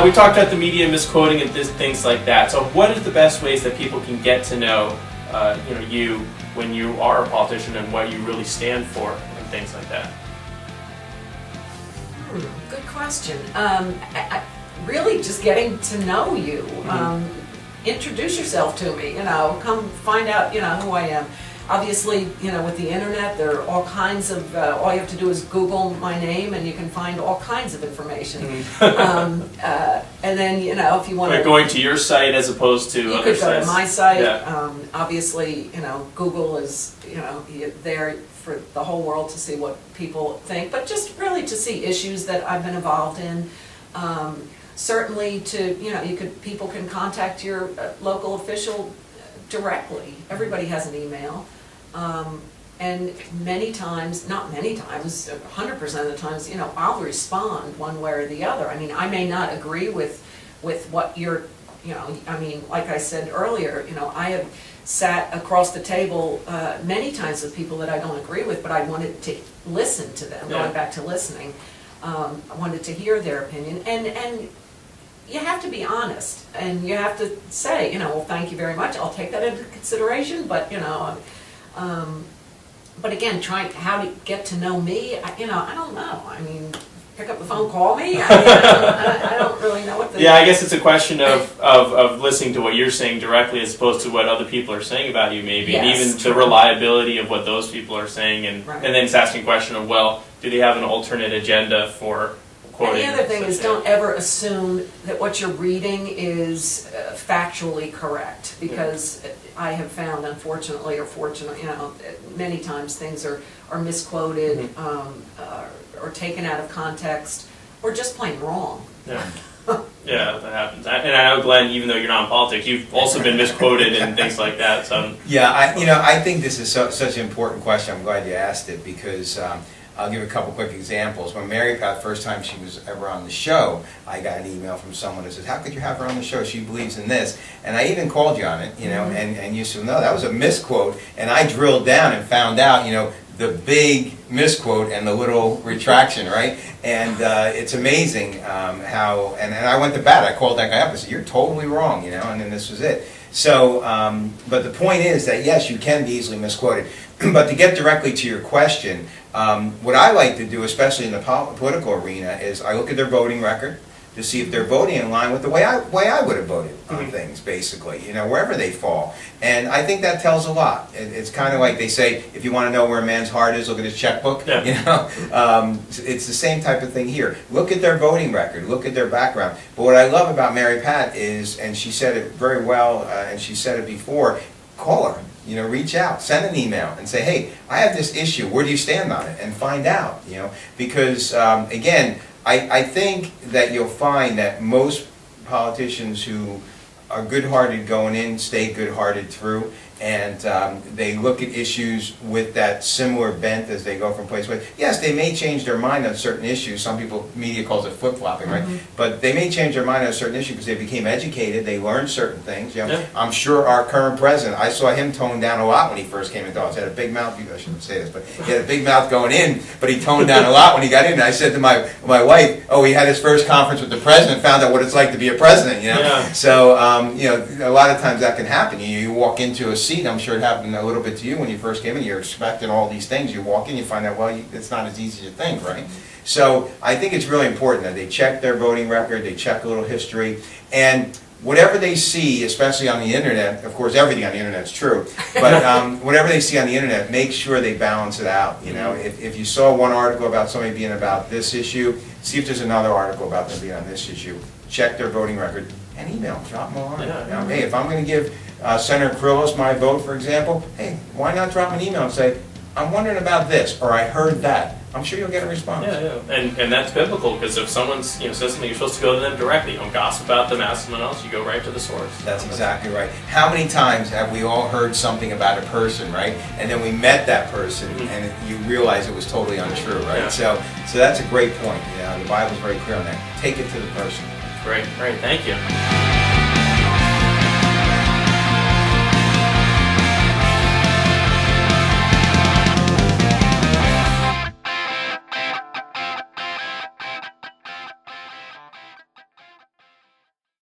we talked about the media misquoting and things like that. So what is the best ways that people can get to know, you when you are a politician and what you really stand for and things like that? Good question. Really just getting to know you. Introduce yourself to me, come find out, who I am. Obviously, with the internet, there are all kinds of, all you have to do is Google my name and you can find all kinds of information. And then, if you want to... Going to your site as opposed to other sites. You could go to my site. Yeah. Obviously, Google is, there for the whole world to see what people think, but just really to see issues that I've been involved in. Certainly to, people can contact your local official directly. Everybody has an email. And many times, not many times, 100% of the times, I'll respond one way or the other. I mean, I may not agree with what you're, like I said earlier, I have sat across the table many times with people that I don't agree with, but I wanted to listen to them, going back to listening. I wanted to hear their opinion, and you have to be honest, and you have to say, well, thank you very much, I'll take that into consideration, but, but again, how to get to know me, I don't know. I mean, pick up the phone, call me. I don't really know what the... Yeah, I guess it's a question of listening to what you're saying directly as opposed to what other people are saying about you, maybe, Yes, and even true. the reliability of what those people are saying, and Right. and then it's asking a question of, well, do they have an alternate agenda for quoting? And the other thing is, such don't ever assume that what you're reading is factually correct, because I have found, unfortunately or fortunately, many times things are misquoted, or taken out of context, or just plain wrong. Yeah. Yeah, that happens. And I know, Glenn, even though you're not in politics, you've also been misquoted and things like that. So yeah, I think this is such an important question. I'm glad you asked it, because I'll give a couple quick examples. When Mary Pat, first time she was ever on the show, I got an email from someone that says, how could you have her on the show? She believes in this. And I even called you on it, and you said, no, that was a misquote. And I drilled down and found out, the big misquote and the little retraction, right? And it's amazing how, and I went to bat. I called that guy up and said, you're totally wrong, and then this was it. So, but the point is that, yes, you can be easily misquoted. But to get directly to your question, what I like to do, especially in the political arena, is I look at their voting record to see if they're voting in line with the way I would have voted on things, basically, wherever they fall. And I think that tells a lot. It's kind of like they say, if you want to know where a man's heart is, look at his checkbook. Yeah. It's the same type of thing here. Look at their voting record, look at their background. But what I love about Mary Pat is, and she said it very well, and she said it before, call her. Reach out, send an email and say, hey, I have this issue, where do you stand on it? And find out, because, again, I think that you'll find that most politicians who are good-hearted going in stay good-hearted through, and they look at issues with that similar bent as they go from place to place. Yes, they may change their mind on certain issues. Some people, media calls it flip-flopping, right? But they may change their mind on a certain issue because they became educated, they learned certain things. Yeah. I'm sure our current president, I saw him tone down a lot when he first came into office. He had a big mouth, I shouldn't say this, but he had a big mouth going in, but he toned down a lot when he got in. And I said to my wife, oh, he had his first conference with the president, found out what it's like to be a president, Yeah. So, a lot of times that can happen. You walk into a seat, I'm sure it happened a little bit to you when you first came in, you're expecting all these things, you walk in, you find out, well, it's not as easy as you think, right? So I think it's really important that they check their voting record, they check a little history, and whatever they see, especially on the internet, of course everything on the internet is true, but whatever they see on the internet, make sure they balance it out. If you saw one article about somebody being about this issue, see if there's another article about them being on this issue. Check their voting record and email, drop them a line. Yeah. Hey, if I'm going to give Senator Krillos my vote, for example, hey, why not drop an email and say, I'm wondering about this, or I heard that. I'm sure you'll get a response. Yeah. And that's biblical, because if someone's says something, you're supposed to go to them directly. You don't gossip about them, ask someone else. You go right to the source. That's exactly right. How many times have we all heard something about a person, right? And then we met that person, and you realize it was totally untrue, right? Yeah. So that's a great point. The Bible's very clear on that. Take it to the person. Great. Thank you.